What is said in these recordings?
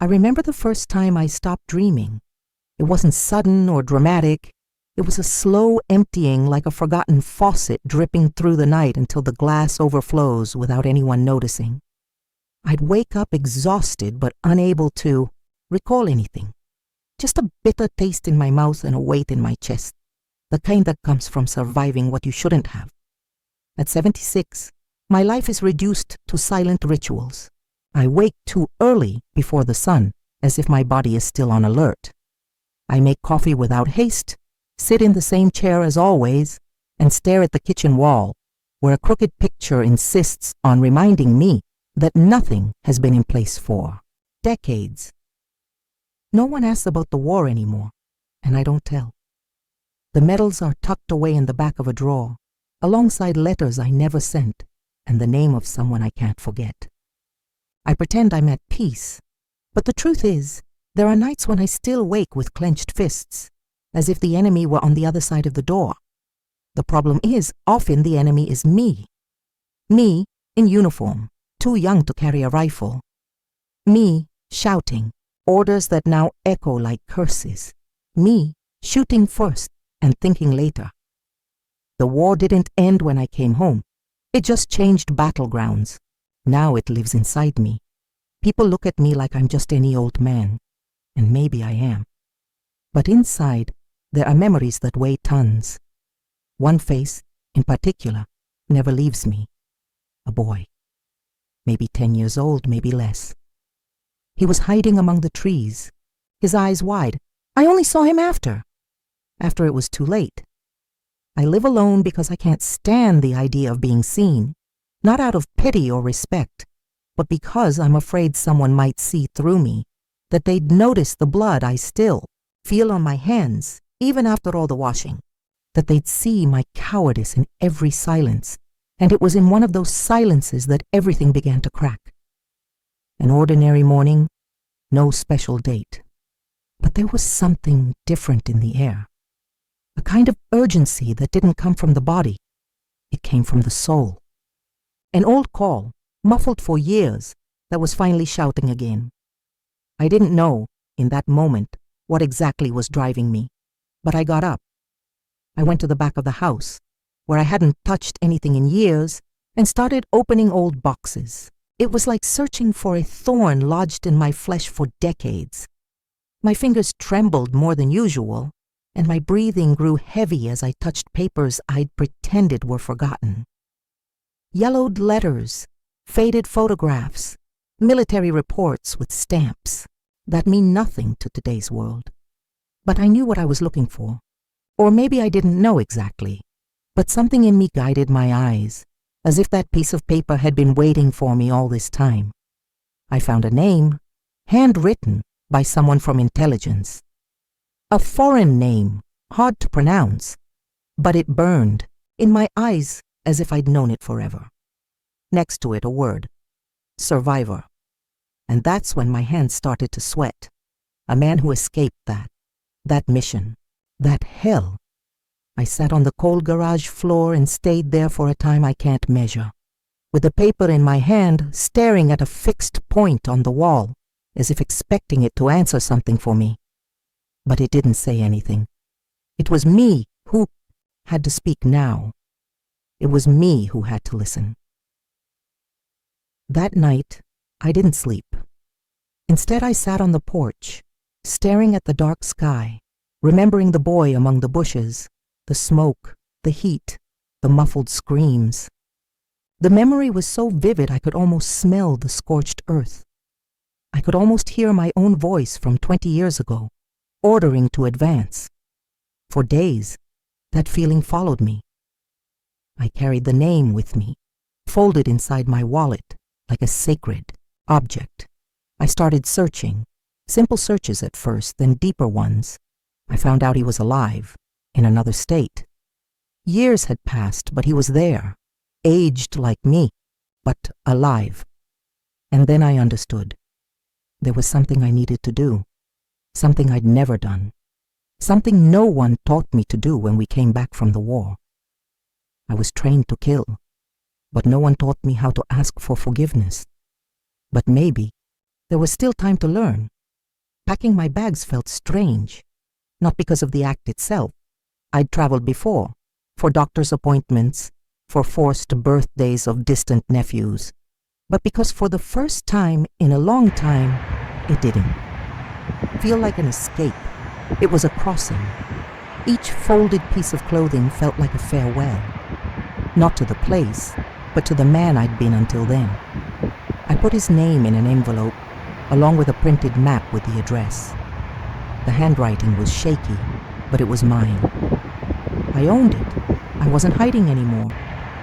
I remember the first time I stopped dreaming. It wasn't sudden or dramatic. It was a slow emptying, like a forgotten faucet dripping through the night until the glass overflows without anyone noticing. I'd wake up exhausted but unable to recall anything. Just a bitter taste in my mouth and a weight in my chest, the kind that comes from surviving what you shouldn't have. At 76, my life is reduced to silent rituals. I wake too early before the sun, as if my body is still on alert. I make coffee without haste, sit in the same chair as always, and stare at the kitchen wall, where a crooked picture insists on reminding me that nothing has been in place for decades. No one asks about the war anymore, and I don't tell. The medals are tucked away in the back of a drawer, alongside letters I never sent, and the name of someone I can't forget. I pretend I'm at peace, but the truth is, there are nights when I still wake with clenched fists, as if the enemy were on the other side of the door. The problem is, often the enemy is me. Me, in uniform, too young to carry a rifle. Me, shouting, orders that now echo like curses. Me, shooting first and thinking later. The war didn't end when I came home. It just changed battlegrounds. Now it lives inside me. People look at me like I'm just any old man, and maybe I am. But inside, there are memories that weigh tons. One face, in particular, never leaves me. A boy. Maybe 10 years old, maybe less. He was hiding among the trees, his eyes wide. I only saw him after it was too late. I live alone because I can't stand the idea of being seen, not out of pity or respect, but because I'm afraid someone might see through me, that they'd notice the blood I still feel on my hands, even after all the washing, that they'd see my cowardice in every silence, and it was in one of those silences that everything began to crack. An ordinary morning, no special date, but there was something different in the air, a kind of urgency that didn't come from the body, it came from the soul. An old call, muffled for years, that was finally shouting again. I didn't know, in that moment, what exactly was driving me, but I got up. I went to the back of the house, where I hadn't touched anything in years, and started opening old boxes. It was like searching for a thorn lodged in my flesh for decades. My fingers trembled more than usual, and my breathing grew heavy as I touched papers I'd pretended were forgotten. Yellowed letters, faded photographs, military reports with stamps that mean nothing to today's world. But I knew what I was looking for. Or maybe I didn't know exactly, but something in me guided my eyes, as if that piece of paper had been waiting for me all this time. I found a name, handwritten by someone from intelligence. A foreign name, hard to pronounce, but it burned in my eyes as if I'd known it forever. Next to it, a word, survivor. And that's when my hands started to sweat. A man who escaped that mission, that hell. I sat on the cold garage floor and stayed there for a time I can't measure, with the paper in my hand, staring at a fixed point on the wall, as if expecting it to answer something for me. But it didn't say anything. It was me who had to speak now. It was me who had to listen. That night, I didn't sleep. Instead, I sat on the porch, staring at the dark sky, remembering the boy among the bushes, the smoke, the heat, the muffled screams. The memory was so vivid I could almost smell the scorched earth. I could almost hear my own voice from 20 years ago, ordering to advance. For days, that feeling followed me. I carried the name with me, folded inside my wallet, like a sacred object. I started searching, simple searches at first, then deeper ones. I found out he was alive, in another state. Years had passed, but he was there, aged like me, but alive. And then I understood. There was something I needed to do, something I'd never done, something no one taught me to do when we came back from the war. I was trained to kill, but no one taught me how to ask for forgiveness. But maybe There was still time to learn. Packing my bags felt strange, not because of the act itself. I'd traveled before, for doctor's appointments, for forced birthdays of distant nephews, but because for the first time in a long time, it didn't feel like an escape. It was a crossing. Each folded piece of clothing felt like a farewell, not to the place, but to the man I'd been until then. I put his name in an envelope, along with a printed map with the address. The handwriting was shaky, but it was mine. I owned it. I wasn't hiding anymore.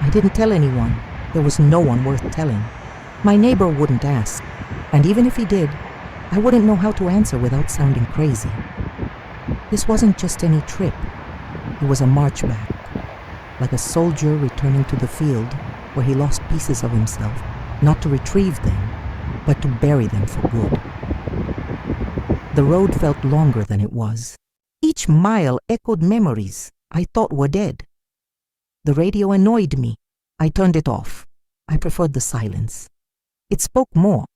I didn't tell anyone. There was no one worth telling. My neighbor wouldn't ask, and even if he did, I wouldn't know how to answer without sounding crazy. This wasn't just any trip. It was a march back, like a soldier returning to the field where he lost pieces of himself, not to retrieve them, but to bury them for good. The road felt longer than it was. Each mile echoed memories I thought were dead. The radio annoyed me. I turned it off. I preferred the silence. It spoke more.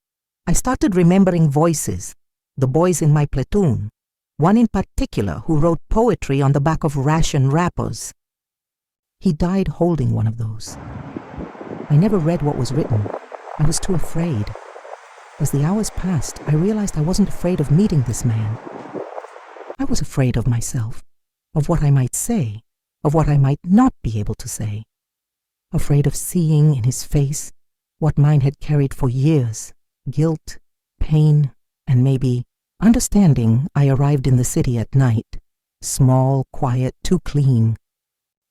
I started remembering voices, the boys in my platoon, one in particular who wrote poetry on the back of ration wrappers. He died holding one of those. I never read what was written. I was too afraid. As the hours passed, I realized I wasn't afraid of meeting this man. I was afraid of myself, of what I might say, of what I might not be able to say. Afraid of seeing in his face what mine had carried for years, guilt, pain, and maybe understanding. I arrived in the city at night, small, quiet, too clean.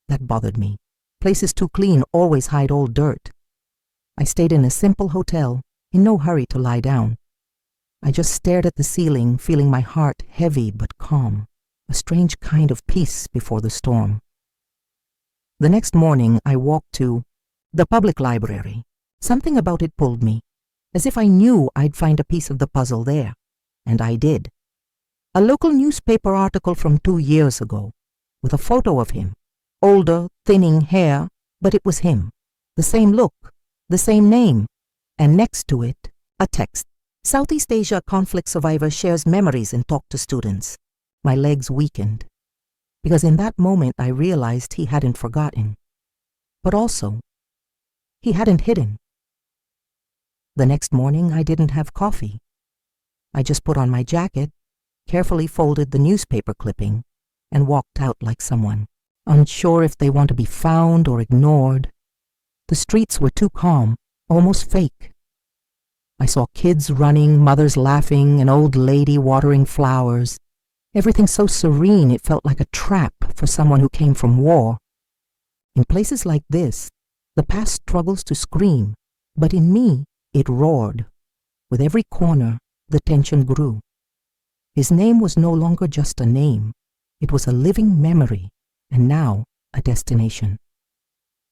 That bothered me. Places too clean always hide old dirt. I stayed in a simple hotel, in no hurry to lie down. I just stared at the ceiling, feeling my heart heavy but calm, a strange kind of peace before the storm. The next morning, I walked to the public library. Something about it pulled me, as if I knew I'd find a piece of the puzzle there. And I did. A local newspaper article from 2 years ago, with a photo of him. Older, thinning hair, but it was him. The same look, the same name, and next to it, a text. Southeast Asia conflict survivor shares memories and talk to students. My legs weakened, because in that moment I realized he hadn't forgotten. But also, he hadn't hidden. The next morning I didn't have coffee. I just put on my jacket, carefully folded the newspaper clipping, and walked out like someone, unsure if they want to be found or ignored. The streets were too calm, almost fake. I saw kids running, mothers laughing, an old lady watering flowers. Everything so serene it felt like a trap for someone who came from war. In places like this, the past struggles to scream, but in me, it roared. With every corner, the tension grew. His name was no longer just a name. It was a living memory, and now a destination.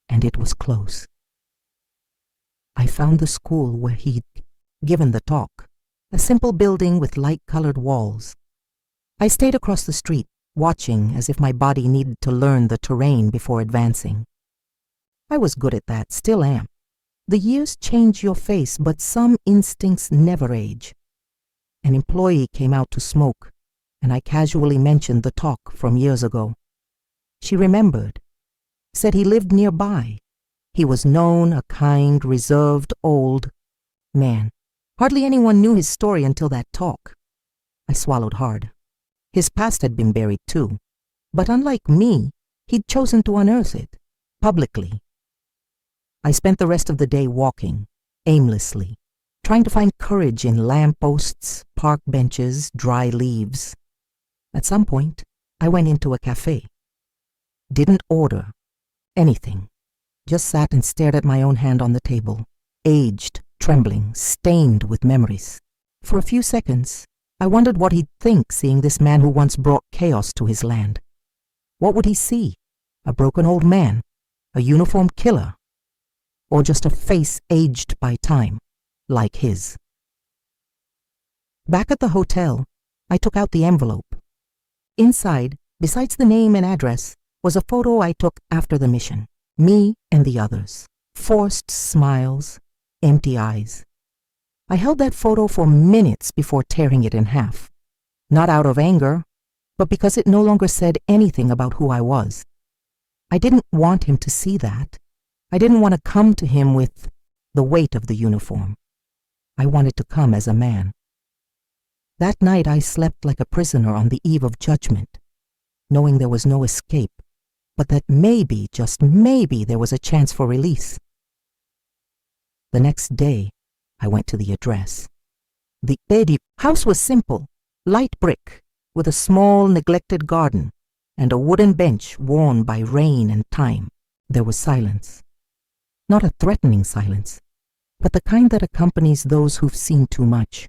And it was close. I found the school where he'd given the talk, a simple building with light-colored walls. I stayed across the street, watching as if my body needed to learn the terrain before advancing. I was good at that, still am. The years change your face, but some instincts never age. An employee came out to smoke, and I casually mentioned the talk from years ago. She remembered, said he lived nearby. He was known, a kind, reserved, old man. Hardly anyone knew his story until that talk. I swallowed hard. His past had been buried too, but unlike me, he'd chosen to unearth it, publicly. I spent the rest of the day walking, aimlessly, trying to find courage in lampposts, park benches, dry leaves. At some point, I went into a cafe. Didn't order anything, just sat and stared at my own hand on the table, aged, trembling, stained with memories. For a few seconds, I wondered what he'd think seeing this man who once brought chaos to his land. What would he see? A broken old man? A uniformed killer? Or just a face aged by time, like his? Back at the hotel, I took out the envelope. Inside, besides the name and address, was a photo I took after the mission. Me and the others. Forced smiles, empty eyes. I held that photo for minutes before tearing it in half. Not out of anger, but because it no longer said anything about who I was. I didn't want him to see that. I didn't want to come to him with the weight of the uniform. I wanted to come as a man. That night I slept like a prisoner on the eve of judgment, knowing there was no escape, but that maybe, just maybe, there was a chance for release. The next day, I went to the address. The house was simple, light brick, with a small, neglected garden and a wooden bench worn by rain and time. There was silence. Not a threatening silence, but the kind that accompanies those who've seen too much.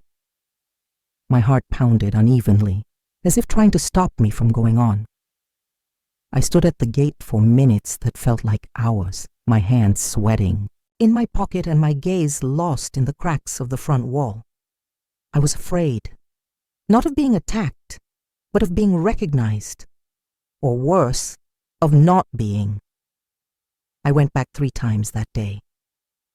My heart pounded unevenly, as if trying to stop me from going on. I stood at the gate for minutes that felt like hours, my hands sweating, in my pocket and my gaze lost in the cracks of the front wall. I was afraid, not of being attacked, but of being recognized, or worse, of not being. I went back 3 times that day.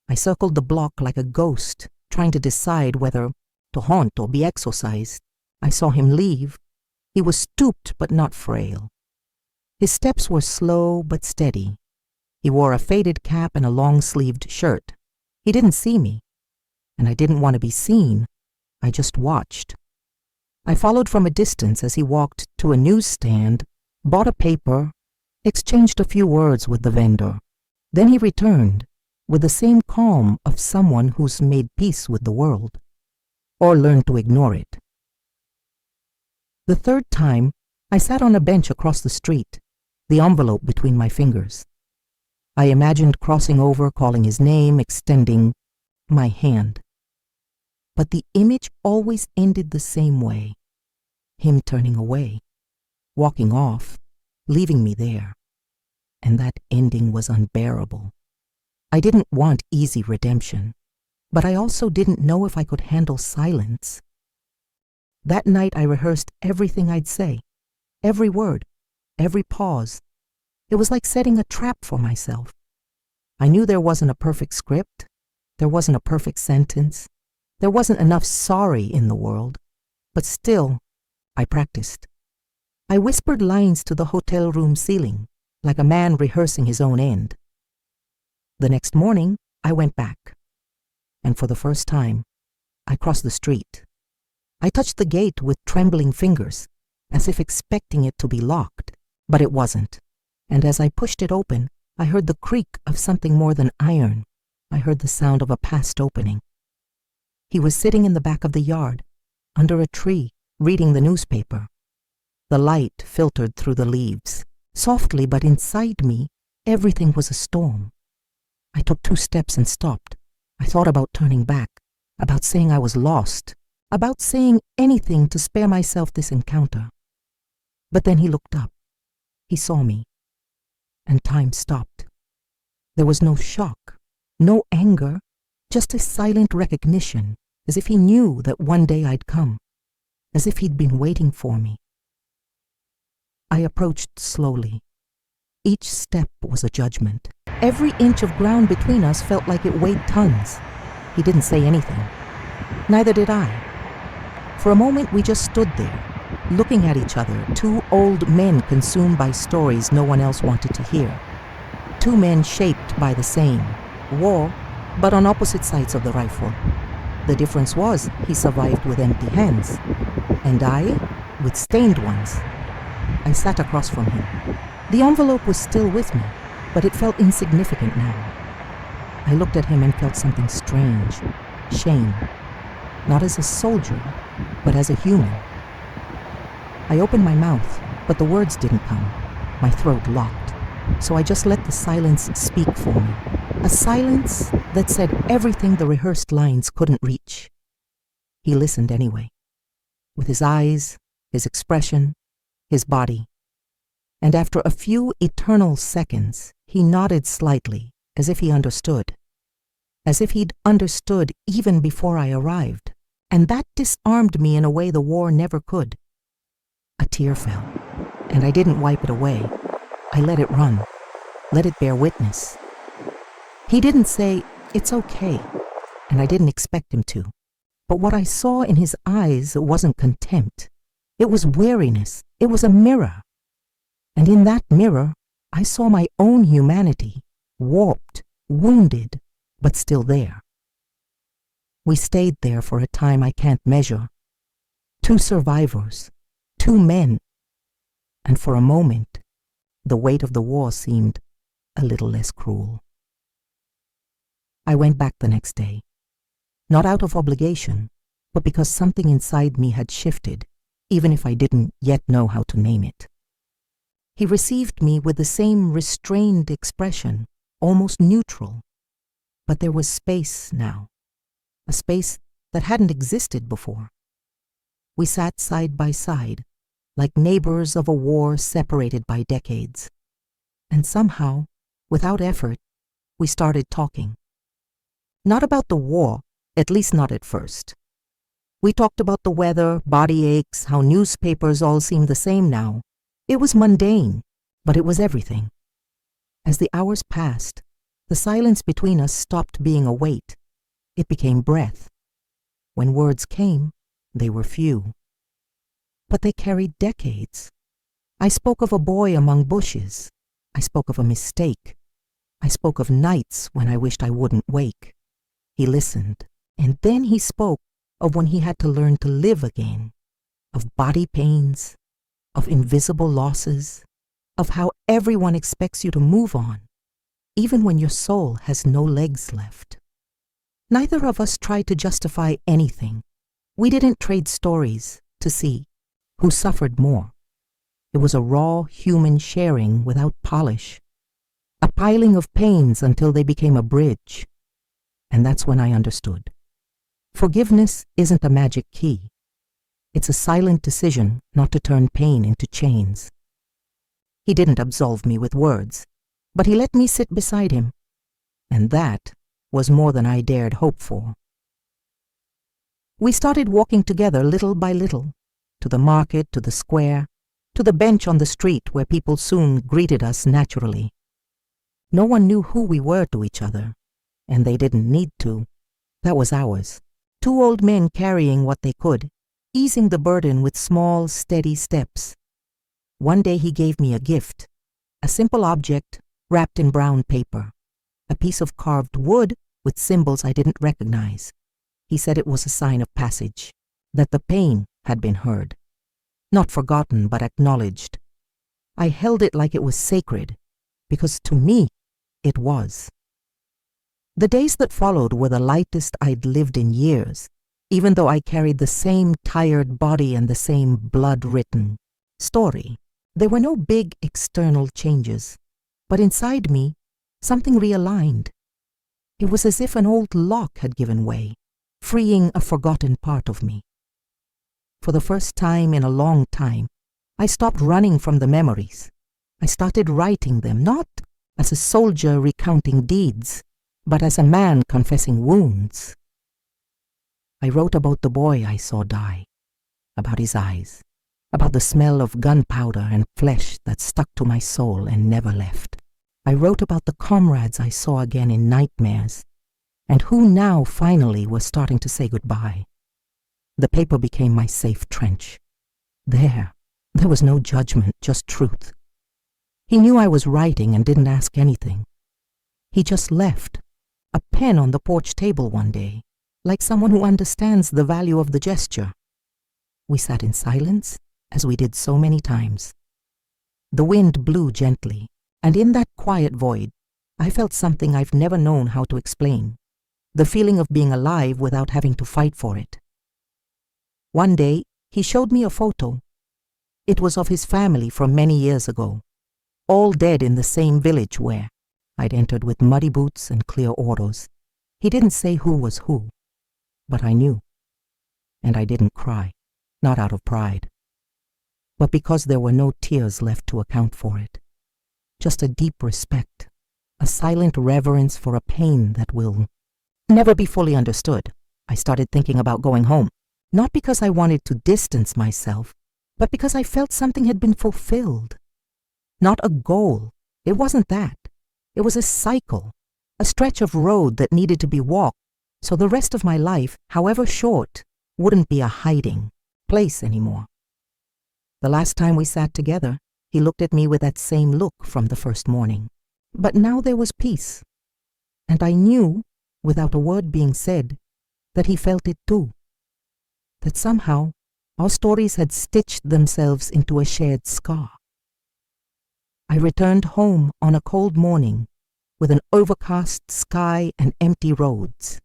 I circled the block like a ghost, trying to decide whether to haunt or be exorcised. I saw him leave. He was stooped but not frail. His steps were slow but steady. He wore a faded cap and a long-sleeved shirt. He didn't see me, and I didn't want to be seen. I just watched. I followed from a distance as he walked to a newsstand, bought a paper, exchanged a few words with the vendor. Then he returned, with the same calm of someone who's made peace with the world, or learned to ignore it. The 3rd time, I sat on a bench across the street, the envelope between my fingers. I imagined crossing over, calling his name, extending my hand. But the image always ended the same way. Him turning away, walking off, leaving me there. And that ending was unbearable. I didn't want easy redemption, but I also didn't know if I could handle silence. That night I rehearsed everything I'd say, every word, every pause. It was like setting a trap for myself. I knew there wasn't a perfect script, there wasn't a perfect sentence, there wasn't enough sorry in the world, but still, I practiced. I whispered lines to the hotel room ceiling, like a man rehearsing his own end. The next morning, I went back, and for the first time, I crossed the street. I touched the gate with trembling fingers, as if expecting it to be locked, but it wasn't. And as I pushed it open, I heard the creak of something more than iron. I heard the sound of a past opening. He was sitting in the back of the yard, under a tree, reading the newspaper. The light filtered through the leaves, softly, but inside me, everything was a storm. I took 2 steps and stopped. I thought about turning back, about saying I was lost, about saying anything to spare myself this encounter. But then he looked up. He saw me, and time stopped. There was no shock, no anger, just a silent recognition, as if he knew that one day I'd come, as if he'd been waiting for me. I approached slowly. Each step was a judgment. Every inch of ground between us felt like it weighed tons. He didn't say anything. Neither did I. For a moment we just stood there, looking at each other, 2 old men consumed by stories no one else wanted to hear. 2 men shaped by the same war, but on opposite sides of the rifle. The difference was he survived with empty hands, and I with stained ones. I sat across from him. The envelope was still with me, but it felt insignificant now. I looked at him and felt something strange, shame, not as a soldier, but as a human. I opened my mouth, but the words didn't come. My throat locked, so I just let the silence speak for me. A silence that said everything the rehearsed lines couldn't reach. He listened anyway, with his eyes, his expression, his body. And after a few eternal seconds, he nodded slightly, as if he understood. As if he'd understood even before I arrived. And that disarmed me in a way the war never could. A tear fell, and I didn't wipe it away. I let it run, let it bear witness. He didn't say, "It's okay," and I didn't expect him to. But what I saw in his eyes wasn't contempt. It was weariness. It was a mirror. And in that mirror, I saw my own humanity, warped, wounded, but still there. We stayed there for a time I can't measure. 2 survivors, 2 men. And for a moment, the weight of the war seemed a little less cruel. I went back the next day, not out of obligation, but because something inside me had shifted, even if I didn't yet know how to name it. He received me with the same restrained expression, almost neutral. But there was space now, a space that hadn't existed before. We sat side by side, like neighbors of a war separated by decades. And somehow, without effort, we started talking. Not about the war, at least not at first. We talked about the weather, body aches, how newspapers all seemed the same now. It was mundane, but it was everything. As the hours passed, the silence between us stopped being a weight. It became breath. When words came, they were few. But they carried decades. I spoke of a boy among bushes. I spoke of a mistake. I spoke of nights when I wished I wouldn't wake. He listened, and then he spoke of when he had to learn to live again, of body pains, of invisible losses, of how everyone expects you to move on, even when your soul has no legs left. Neither of us tried to justify anything. We didn't trade stories to see who suffered more. It was a raw human sharing without polish, a piling of pains until they became a bridge. And that's when I understood. Forgiveness isn't a magic key. It's a silent decision not to turn pain into chains. He didn't absolve me with words, but he let me sit beside him. And that was more than I dared hope for. We started walking together little by little, to the market, to the square, to the bench on the street where people soon greeted us naturally. No one knew who we were to each other, and they didn't need to. That was ours. 2 old men carrying what they could, easing the burden with small, steady steps. One day he gave me a gift, a simple object wrapped in brown paper, a piece of carved wood with symbols I didn't recognize. He said it was a sign of passage, that the pain had been heard, not forgotten but acknowledged. I held it like it was sacred, because to me it was. The days that followed were the lightest I'd lived in years, even though I carried the same tired body and the same blood-written story. There were no big external changes, but inside me, something realigned. It was as if an old lock had given way, freeing a forgotten part of me. For the first time in a long time, I stopped running from the memories. I started writing them, not as a soldier recounting deeds, but as a man confessing wounds. I wrote about the boy I saw die, about his eyes, about the smell of gunpowder and flesh that stuck to my soul and never left. I wrote about the comrades I saw again in nightmares, and who now finally were starting to say goodbye. The paper became my safe trench. There was no judgment, just truth. He knew I was writing and didn't ask anything. He just left, a pen on the porch table one day, like someone who understands the value of the gesture. We sat in silence, as we did so many times. The wind blew gently, and in that quiet void, I felt something I've never known how to explain, the feeling of being alive without having to fight for it. One day, he showed me a photo. It was of his family from many years ago, all dead in the same village where I'd entered with muddy boots and clear orders. He didn't say who was who, but I knew. And I didn't cry, not out of pride, but because there were no tears left to account for it. Just a deep respect, a silent reverence for a pain that will never be fully understood. I started thinking about going home, not because I wanted to distance myself, but because I felt something had been fulfilled. Not a goal. It wasn't that. It was a cycle, a stretch of road that needed to be walked So the rest of my life, however short, wouldn't be a hiding place anymore. The last time we sat together, he looked at me with that same look from the first morning. But now there was peace. And I knew, without a word being said, that he felt it too. That somehow our stories had stitched themselves into a shared scar. I returned home on a cold morning with an overcast sky and empty roads.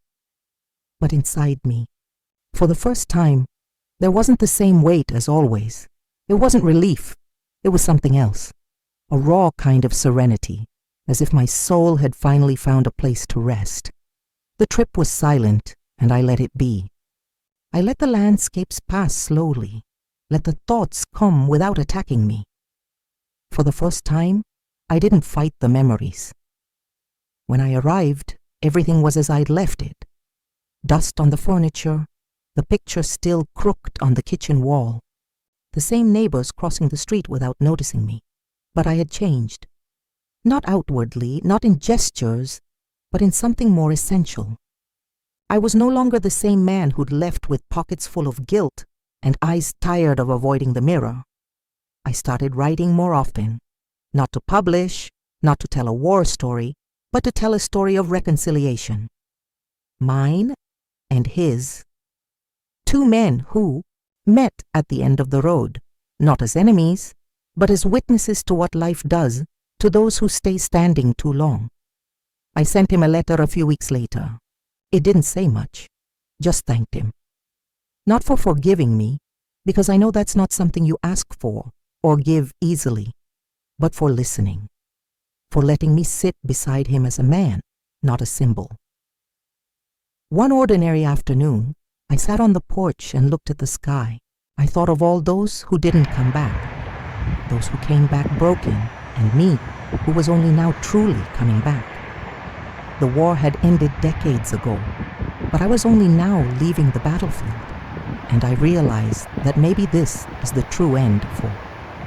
But inside me, for the first time, there wasn't the same weight as always. It wasn't relief. It was something else. A raw kind of serenity, as if my soul had finally found a place to rest. The trip was silent, and I let it be. I let the landscapes pass slowly, let the thoughts come without attacking me. For the first time, I didn't fight the memories. When I arrived, everything was as I'd left it. Dust on the furniture, the picture still crooked on the kitchen wall. The same neighbors crossing the street without noticing me. But I had changed. Not outwardly, not in gestures, but in something more essential. I was no longer the same man who'd left with pockets full of guilt and eyes tired of avoiding the mirror. I started writing more often, not to publish, not to tell a war story, but to tell a story of reconciliation. Mine and his. Two men who met at the end of the road, not as enemies, but as witnesses to what life does to those who stay standing too long. I sent him a letter a few weeks later. It didn't say much, just thanked him. Not for forgiving me, because I know that's not something you ask for or give easily, but for listening, for letting me sit beside him as a man, not a symbol. One ordinary afternoon, I sat on the porch and looked at the sky. I thought of all those who didn't come back, those who came back broken, and me, who was only now truly coming back. The war had ended decades ago, but I was only now leaving the battlefield, and I realized that maybe this is the true end for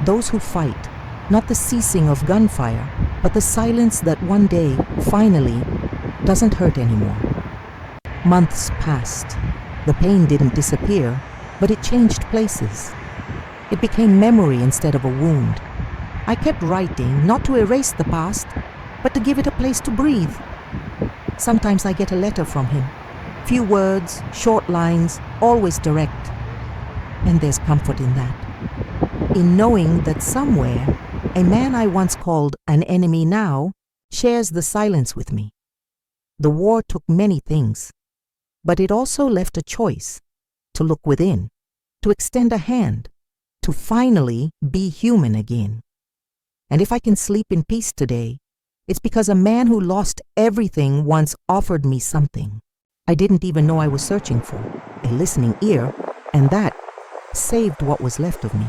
those who fight, not the ceasing of gunfire, but the silence that one day, finally, doesn't hurt anymore. Months passed. The pain didn't disappear, but it changed places. It became memory instead of a wound. I kept writing, not to erase the past, but to give it a place to breathe. Sometimes I get a letter from him. Few words, short lines, always direct. And there's comfort in that. In knowing that somewhere, a man I once called an enemy now shares the silence with me. The war took many things, but it also left a choice to look within, to extend a hand, to finally be human again. And if I can sleep in peace today, it's because a man who lost everything once offered me something I didn't even know I was searching for, a listening ear, and that saved what was left of me.